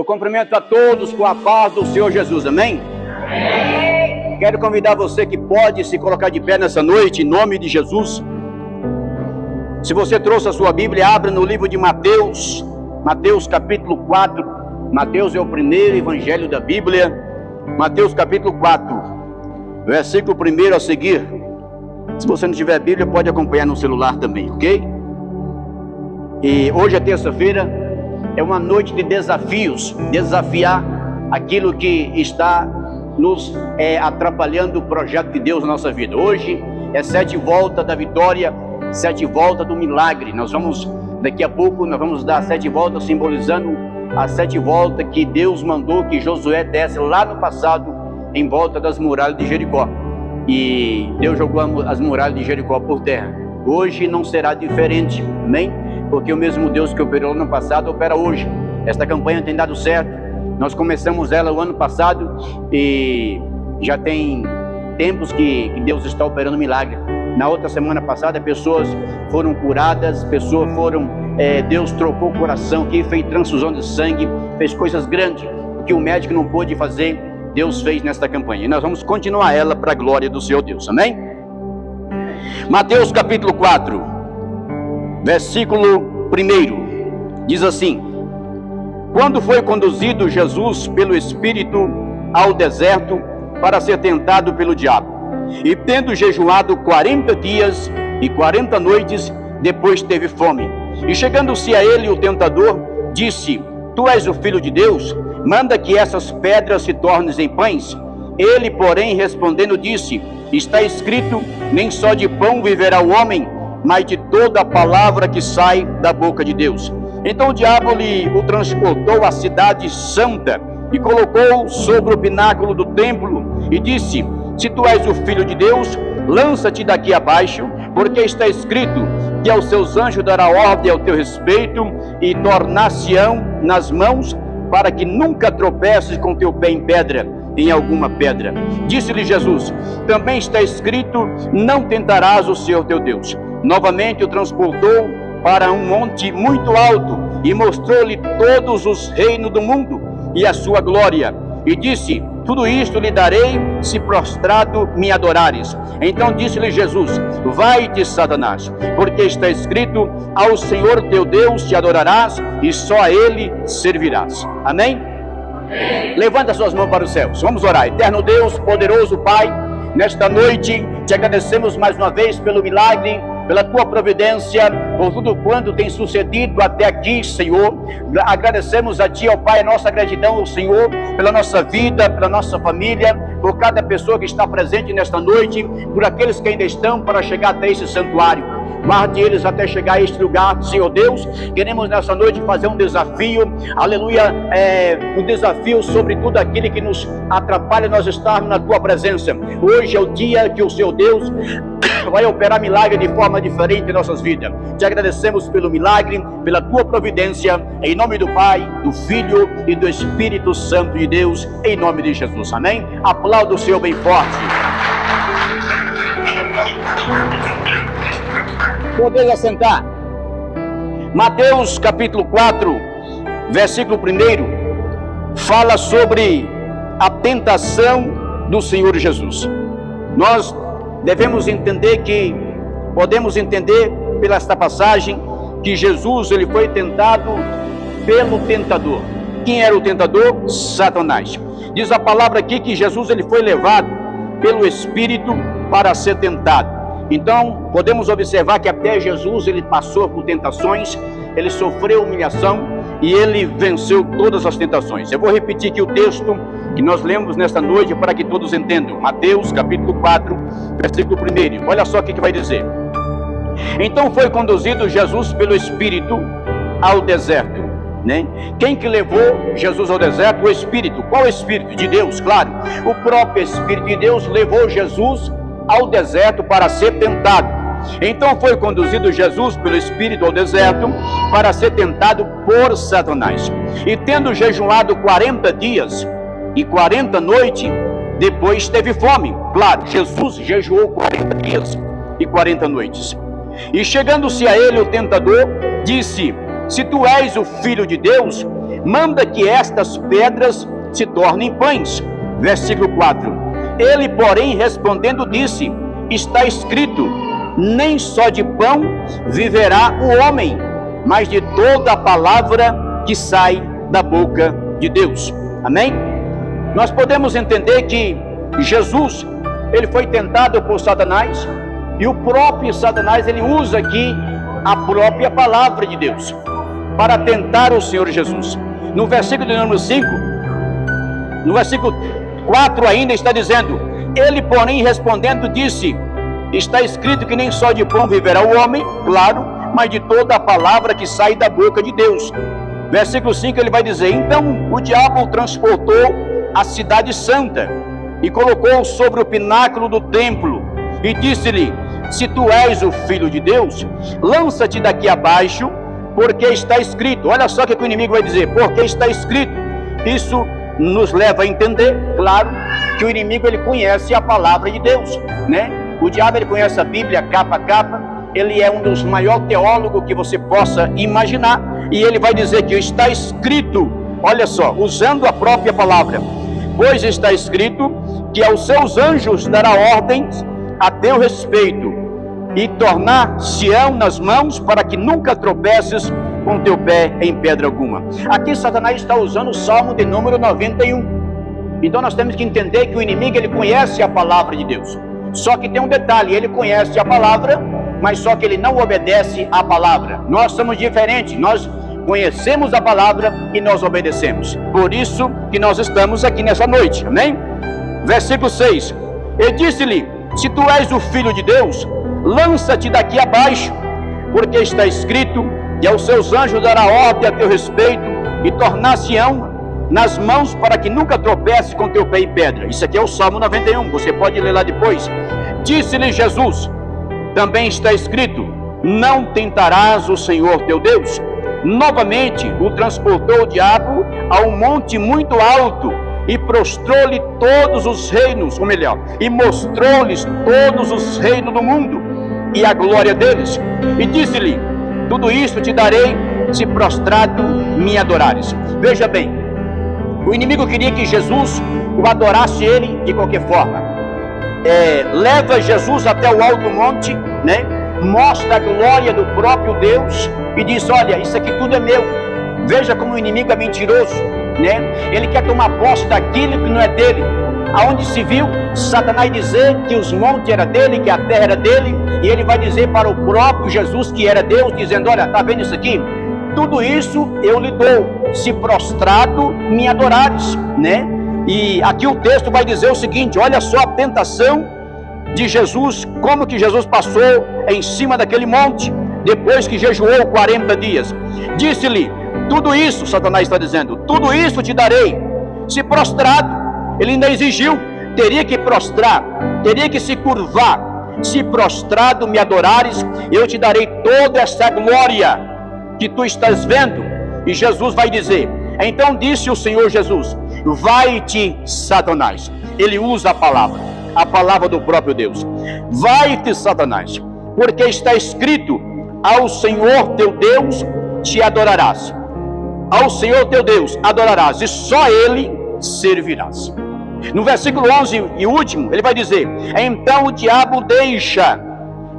Eu cumprimento a todos com a paz do Senhor Jesus, amém? Amém. Quero convidar você que pode se colocar de pé nessa noite, em nome de Jesus. Se você trouxe a sua Bíblia, abra no livro de Mateus, Mateus capítulo 4. Mateus é o primeiro evangelho da Bíblia. Mateus capítulo 4, versículo 1 a seguir. Se você não tiver a Bíblia, pode acompanhar no celular também, ok? E hoje é terça-feira. É uma noite de desafios, desafiar aquilo que está nos atrapalhando o projeto de Deus na nossa vida. Hoje é 7 voltas da vitória, 7 voltas do milagre. Daqui a pouco, nós vamos dar 7 voltas, simbolizando as 7 voltas que Deus mandou que Josué desse lá no passado, em volta das muralhas de Jericó. E Deus jogou as muralhas de Jericó por terra. Hoje não será diferente, amém? Porque o mesmo Deus que operou no passado opera hoje. Esta campanha tem dado certo. Nós começamos ela o ano passado e já tem tempos que Deus está operando milagre. Na outra semana passada, pessoas foram curadas, Deus trocou o coração, que fez transfusão de sangue, fez coisas grandes. O que o médico não pôde fazer, Deus fez nesta campanha. E nós vamos continuar ela para a glória do Senhor Deus, amém? Mateus capítulo 4. Versículo 1, diz assim: Quando foi conduzido Jesus pelo Espírito ao deserto para ser tentado pelo diabo, e tendo jejuado 40 dias e 40 noites, depois teve fome. E chegando-se a ele o tentador, disse: Tu és o Filho de Deus, manda que essas pedras se tornem em pães. Ele, porém, respondendo, disse: Está escrito, nem só de pão viverá o homem, mas de toda a palavra que sai da boca de Deus. Então o diabo o transportou à cidade santa e colocou sobre o pináculo do templo e disse: Se tu és o Filho de Deus, lança-te daqui abaixo, porque está escrito que aos seus anjos dará ordem ao teu respeito e tornar-se-ão nas mãos, para que nunca tropeces com teu pé em alguma pedra. Disse-lhe Jesus: Também está escrito, não tentarás o Senhor teu Deus. Novamente o transportou para um monte muito alto e mostrou-lhe todos os reinos do mundo e a sua glória. E disse: Tudo isto lhe darei, se prostrado me adorares. Então disse-lhe Jesus: Vai-te, Satanás, porque está escrito, ao Senhor teu Deus te adorarás e só a Ele servirás. Amém? Amém. Levanta suas mãos para os céus, vamos orar. Eterno Deus, poderoso Pai, nesta noite te agradecemos mais uma vez pelo milagre, pela tua providência, por tudo quanto tem sucedido até aqui, Senhor. Agradecemos a ti, ó Pai, a nossa gratidão ao Senhor, pela nossa vida, pela nossa família, por cada pessoa que está presente nesta noite, por aqueles que ainda estão para chegar até esse santuário. Guarde eles até chegar a este lugar, Senhor Deus. Queremos nessa noite fazer um desafio, aleluia, um desafio sobre tudo aquilo que nos atrapalha nós estarmos na tua presença. Hoje é o dia que o Senhor Deus vai operar milagre de forma diferente em nossas vidas. Te agradecemos pelo milagre, pela tua providência, em nome do Pai, do Filho e do Espírito Santo de Deus, em nome de Jesus, amém? Aplauda o Senhor bem forte. Podeis assentar. Mateus capítulo 4, versículo 1, fala sobre a tentação do Senhor Jesus. Nós devemos entender podemos entender pela esta passagem, que Jesus ele foi tentado pelo tentador. Quem era o tentador? Satanás. Diz a palavra aqui que Jesus ele foi levado pelo Espírito para ser tentado. Então, podemos observar que até Jesus ele passou por tentações, ele sofreu humilhação e ele venceu todas as tentações. Eu vou repetir aqui o texto que nós lemos nesta noite para que todos entendam. Mateus capítulo 4, versículo 1. Olha só o que vai dizer. Então foi conduzido Jesus pelo Espírito ao deserto, né? Quem que levou Jesus ao deserto? O Espírito. Qual Espírito? De Deus, claro. O próprio Espírito de Deus levou Jesus ao deserto para ser tentado. Então foi conduzido Jesus pelo Espírito ao deserto para ser tentado por Satanás. E tendo jejuado 40 dias e 40 noites, depois teve fome. Claro, Jesus jejuou 40 dias e 40 noites. E chegando-se a ele o tentador, disse: Se tu és o Filho de Deus, manda que estas pedras se tornem pães. Versículo 4. Ele, porém, respondendo, disse: está escrito, nem só de pão viverá o homem, mas de toda a palavra que sai da boca de Deus. Amém? Nós podemos entender que Jesus, ele foi tentado por Satanás, e o próprio Satanás, ele usa aqui a própria palavra de Deus para tentar o Senhor Jesus. No versículo de número 5, no versículo 4 ainda está dizendo: ele, porém, respondendo, disse: está escrito que nem só de pão viverá o homem, claro, mas de toda a palavra que sai da boca de Deus. Versículo 5 ele vai dizer: então o diabo transportou a cidade santa e colocou sobre o pináculo do templo e disse-lhe: se tu és o filho de Deus, lança-te daqui abaixo, porque está escrito. Olha só o que o inimigo vai dizer: porque está escrito. Isso nos leva a entender, claro, que o inimigo, ele conhece a palavra de Deus, né? O diabo, ele conhece a Bíblia capa a capa. Ele é um dos maiores teólogos que você possa imaginar, e ele vai dizer que está escrito, olha só, usando a própria palavra: pois está escrito que aos seus anjos dará ordens a teu respeito, e tornar Sião nas mãos, para que nunca tropeces com teu pé em pedra alguma. Aqui Satanás está usando o Salmo de número 91. Então nós temos que entender que o inimigo, ele conhece a palavra de Deus. Só que tem um detalhe: ele conhece a palavra, mas só que ele não obedece à palavra. Nós somos diferentes, nós conhecemos a palavra e nós obedecemos. Por isso que nós estamos aqui nessa noite, amém? Versículo 6: e disse-lhe: se tu és o filho de Deus, lança-te daqui abaixo, porque está escrito que aos seus anjos dará ordem a teu respeito, e tornar Sião nas mãos, para que nunca tropece com teu pé em pedra. Isso aqui é o Salmo 91, você pode ler lá depois. Disse-lhe Jesus: também está escrito, não tentarás o Senhor teu Deus. Novamente o transportou o diabo a um monte muito alto, e prostrou-lhe todos os reinos, ou melhor, e mostrou-lhes todos os reinos do mundo, e a glória deles. E disse-lhe: tudo isto te darei, se prostrado me adorares. Veja bem, o inimigo queria que Jesus o adorasse ele de qualquer forma. Leva Jesus até o alto monte, né? Mostra a glória do próprio Deus e diz: olha, isso aqui tudo é meu. Veja como o inimigo é mentiroso, né? Ele quer tomar posse daquilo que não é dele. Aonde se viu Satanás dizer que os montes eram dele, que a terra era dele, e ele vai dizer para o próprio Jesus que era Deus, dizendo: olha, está vendo isso aqui? Tudo isso eu lhe dou, se prostrado me adorares, né? E aqui o texto vai dizer o seguinte: olha só a tentação de Jesus, como que Jesus passou em cima daquele monte, depois que jejuou 40 dias. Disse-lhe: tudo isso, Satanás está dizendo, tudo isso te darei, se prostrado. Ele ainda exigiu, teria que prostrar, teria que se curvar. Se prostrado me adorares, eu te darei toda essa glória que tu estás vendo. E Jesus vai dizer: então disse o Senhor Jesus: vai-te, Satanás. Ele usa a palavra do próprio Deus. Vai-te, Satanás, porque está escrito: ao Senhor teu Deus te adorarás, ao Senhor teu Deus adorarás, e só Ele servirás. No versículo 11 e último, ele vai dizer: então o diabo deixa,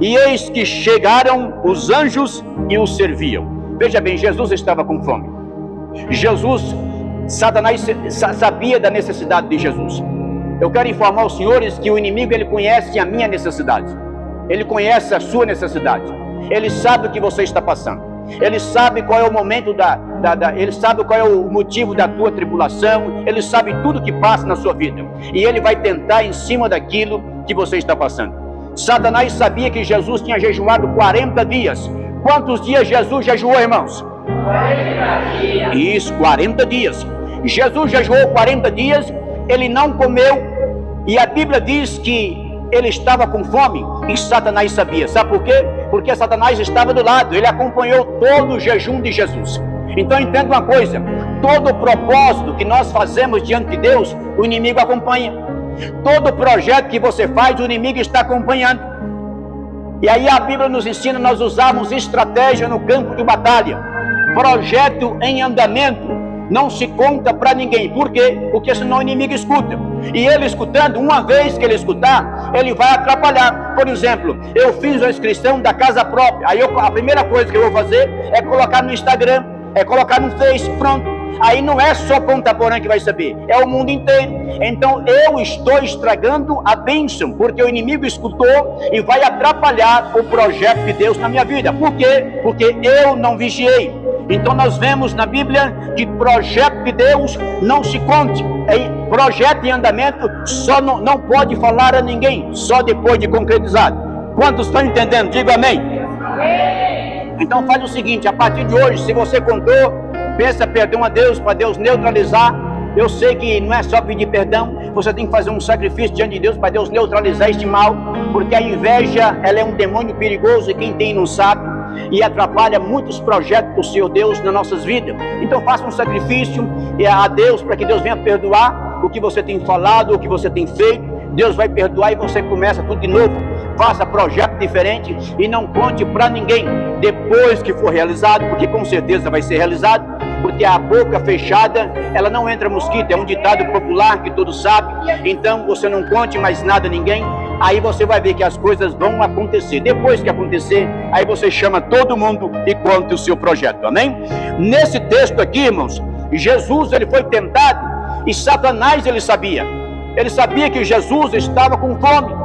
e eis que chegaram os anjos e o serviam. Veja bem, Jesus estava com fome. Satanás sabia da necessidade de Jesus. Eu quero informar os senhores que o inimigo, ele conhece a minha necessidade. Ele conhece a sua necessidade. Ele sabe o que você está passando. Ele sabe qual é o momento ele sabe qual é o motivo da tua tribulação. Ele sabe tudo que passa na sua vida. E ele vai tentar em cima daquilo que você está passando. Satanás sabia que Jesus tinha jejuado 40 dias. Quantos dias Jesus jejuou, irmãos? 40 dias. Isso, 40 dias. Jesus jejuou 40 dias, ele não comeu. E a Bíblia diz que ele estava com fome, e Satanás sabia. Sabe por quê? Porque Satanás estava do lado. Ele acompanhou todo o jejum de Jesus. Então entenda uma coisa: todo o propósito que nós fazemos diante de Deus, o inimigo acompanha. Todo projeto que você faz, o inimigo está acompanhando. E aí a Bíblia nos ensina, nós usamos estratégia no campo de batalha. Projeto em andamento não se conta para ninguém. Por quê? Porque senão o inimigo escuta. E ele escutando, uma vez que ele escutar, ele vai atrapalhar. Por exemplo, eu fiz a inscrição da casa própria. Aí a primeira coisa que eu vou fazer é colocar no Instagram, é colocar no Face, pronto. Aí não é só Ponta Porã que vai saber, é o mundo inteiro. Então eu estou estragando a bênção, porque o inimigo escutou e vai atrapalhar o projeto de Deus na minha vida. Por quê? Porque eu não vigiei. Então nós vemos na Bíblia que projeto de Deus não se conte. Projeto em andamento só não pode falar a ninguém, só depois de concretizado. Quantos estão entendendo? Diga amém. Então faz o seguinte, a partir de hoje, se você contou, peça perdão a Deus, para Deus neutralizar. Eu sei que não é só pedir perdão, você tem que fazer um sacrifício diante de Deus para Deus neutralizar este mal, porque a inveja, ela é um demônio perigoso e quem tem não sabe, e atrapalha muitos projetos do Senhor Deus nas nossas vidas. Então faça um sacrifício a Deus para que Deus venha perdoar o que você tem falado, o que você tem feito. Deus vai perdoar e você começa tudo de novo. Faça projeto diferente e não conte para ninguém depois que for realizado, porque com certeza vai ser realizado, porque a boca fechada, ela não entra mosquito, é um ditado popular que todos sabem. Então você não conte mais nada a ninguém, aí você vai ver que as coisas vão acontecer. Depois que acontecer, aí você chama todo mundo e conta o seu projeto, amém? Nesse texto aqui, irmãos, Jesus ele foi tentado e Satanás ele sabia que Jesus estava com fome.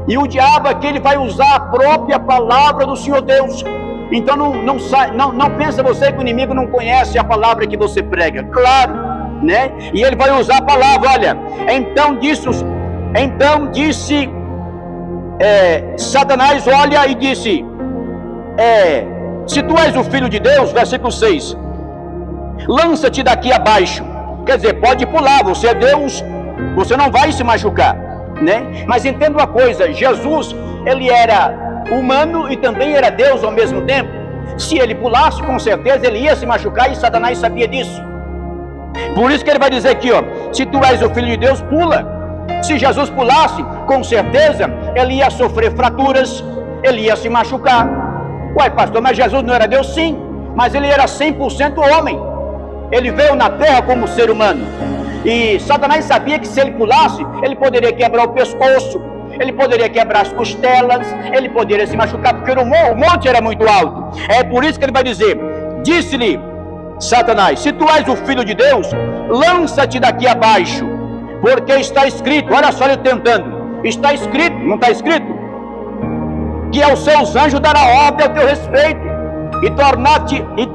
E o diabo aqui ele vai usar a própria palavra do Senhor Deus. Então não pensa você que o inimigo não conhece a palavra que você prega. Claro, né? E ele vai usar a palavra, olha. Então disse Satanás, olha, e disse, se tu és o filho de Deus, versículo 6, lança-te daqui abaixo. Quer dizer, pode pular, você é Deus, você não vai se machucar, né? Mas entenda uma coisa, Jesus, ele era humano e também era Deus ao mesmo tempo. Se ele pulasse, com certeza ele ia se machucar e Satanás sabia disso. Por isso que ele vai dizer aqui, ó, se tu és o filho de Deus, pula. Se Jesus pulasse, com certeza ele ia sofrer fraturas, ele ia se machucar. Uai, pastor, mas Jesus não era Deus? Sim, mas ele era 100% homem. Ele veio na terra como ser humano. E Satanás sabia que se ele pulasse, ele poderia quebrar o pescoço, ele poderia quebrar as costelas, ele poderia se machucar, porque o monte era muito alto. É por isso que ele vai dizer, disse-lhe Satanás, se tu és o filho de Deus, lança-te daqui abaixo, porque está escrito, olha só ele tentando, está escrito, não está escrito? Que aos seus anjos dará ordem ao teu respeito, e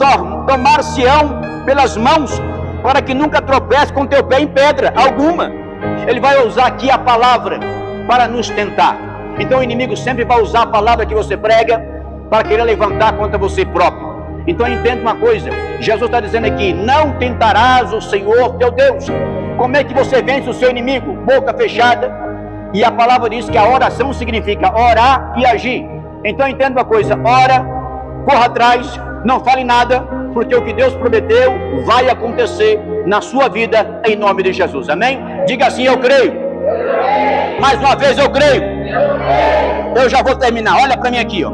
tomar-se-ão pelas mãos, para que nunca tropece com teu pé em pedra alguma. Ele vai usar aqui a palavra para nos tentar. Então o inimigo sempre vai usar a palavra que você prega para querer levantar contra você próprio. Então entenda uma coisa, Jesus está dizendo aqui, não tentarás o Senhor teu Deus. Como é que você vence o seu inimigo? Boca fechada. E a palavra diz que a oração significa orar e agir. Então entenda uma coisa, ora, corra atrás, não fale nada, porque o que Deus prometeu vai acontecer na sua vida, em nome de Jesus, amém? Diga assim, eu creio. Mais uma vez, eu creio. Eu já vou terminar, olha para mim aqui, ó.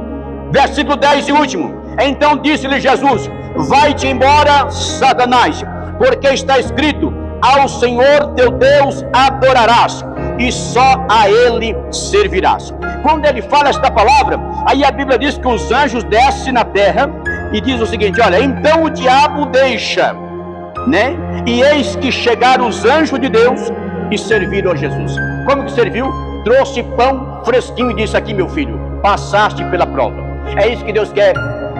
Versículo 10 e último. Então disse-lhe Jesus, vai-te embora, Satanás, porque está escrito, ao Senhor teu Deus adorarás, e só a Ele servirás. Quando ele fala esta palavra, aí a Bíblia diz que os anjos descem na terra, e diz o seguinte, olha, então o diabo deixa, né? E eis que chegaram os anjos de Deus e serviram a Jesus. Como que serviu? Trouxe pão fresquinho e disse, aqui meu filho, passaste pela prova. É isso que Deus quer,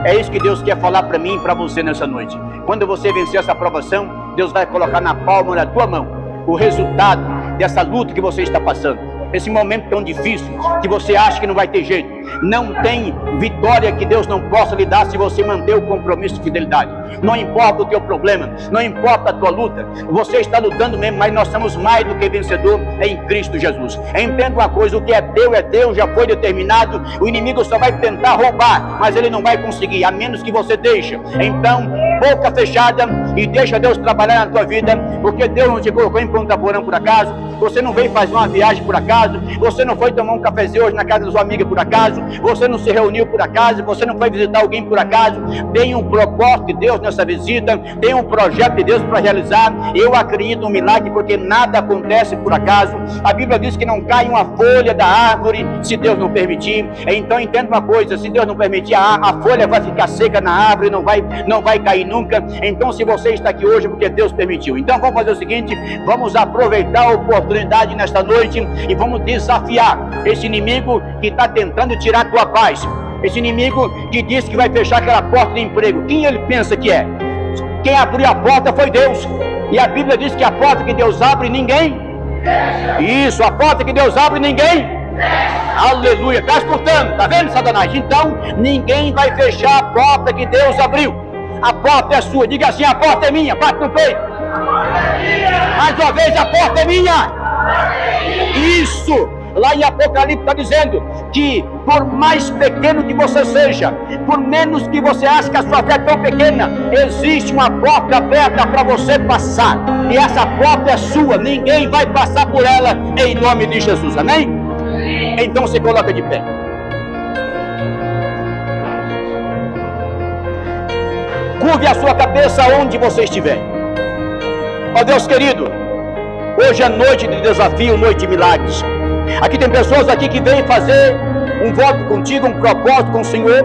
é isso que Deus quer falar para mim e para você nessa noite. Quando você vencer essa provação, Deus vai colocar na palma da tua mão o resultado dessa luta que você está passando. Esse momento tão difícil, que você acha que não vai ter jeito. Não tem vitória que Deus não possa lhe dar se você manter o compromisso de fidelidade. Não importa o teu problema, não importa a tua luta, você está lutando mesmo, mas nós somos mais do que vencedor em Cristo Jesus. Entenda uma coisa, o que é teu, já foi determinado. O inimigo só vai tentar roubar, mas ele não vai conseguir, a menos que você deixe. Então, boca fechada e deixa Deus trabalhar na tua vida, porque Deus não te colocou em Ponta Porã por acaso, você não veio fazer uma viagem por acaso, você não foi tomar um cafezinho hoje na casa da sua amiga por acaso, você não se reuniu por acaso, você não foi visitar alguém por acaso. Tem um propósito de Deus nessa visita, tem um projeto de Deus para realizar. Eu acredito no milagre, porque nada acontece por acaso. A Bíblia diz que não cai uma folha da árvore se Deus não permitir. Então entenda uma coisa: se Deus não permitir, a folha vai ficar seca na árvore, não vai cair nunca. Então, se você está aqui hoje, porque Deus permitiu. Então vamos fazer o seguinte: vamos aproveitar a oportunidade nesta noite e vamos desafiar esse inimigo que está tentando tirar a tua paz, esse inimigo que diz que vai fechar aquela porta de emprego. Quem ele pensa que é? Quem abriu a porta foi Deus, e a Bíblia diz que a porta que Deus abre, ninguém fecha. Isso, a porta que Deus abre, ninguém fecha. Aleluia, está escutando? Está vendo, Satanás? Então ninguém vai fechar a porta que Deus abriu. A porta é sua. Diga assim: a porta é minha. Bate no peito. Mais uma vez: a porta é minha. Isso. Lá em Apocalipse está dizendo que por mais pequeno que você seja, por menos que você ache que a sua fé é tão pequena, existe uma porta aberta para você passar, e essa porta é sua, ninguém vai passar por ela, em nome de Jesus, amém? Então se coloca de pé. Curve a sua cabeça onde você estiver. Ó Deus querido, hoje é noite de desafio, noite de milagres. Aqui tem pessoas aqui que vêm fazer um voto contigo, um propósito com o Senhor.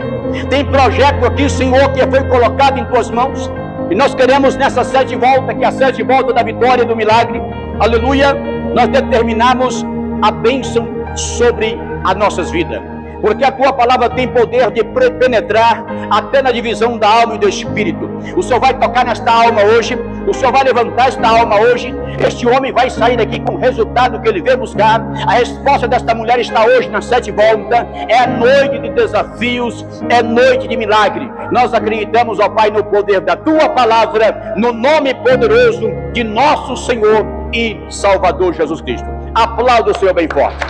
Tem projeto aqui, Senhor, que foi colocado em tuas mãos. E nós queremos nessa 7 volta, que é a 7 volta da vitória e do milagre, aleluia, nós determinamos a bênção sobre as nossas vidas. Porque a tua palavra tem poder de penetrar até na divisão da alma e do espírito. O Senhor vai tocar nesta alma hoje, o Senhor vai levantar esta alma hoje. Este homem vai sair daqui com o resultado que ele veio buscar. A resposta desta mulher está hoje na 7 volta. É a noite de desafios, é noite de milagre. Nós acreditamos, ó Pai, no poder da tua palavra, no nome poderoso de nosso Senhor e Salvador Jesus Cristo. Aplauda o Senhor bem forte.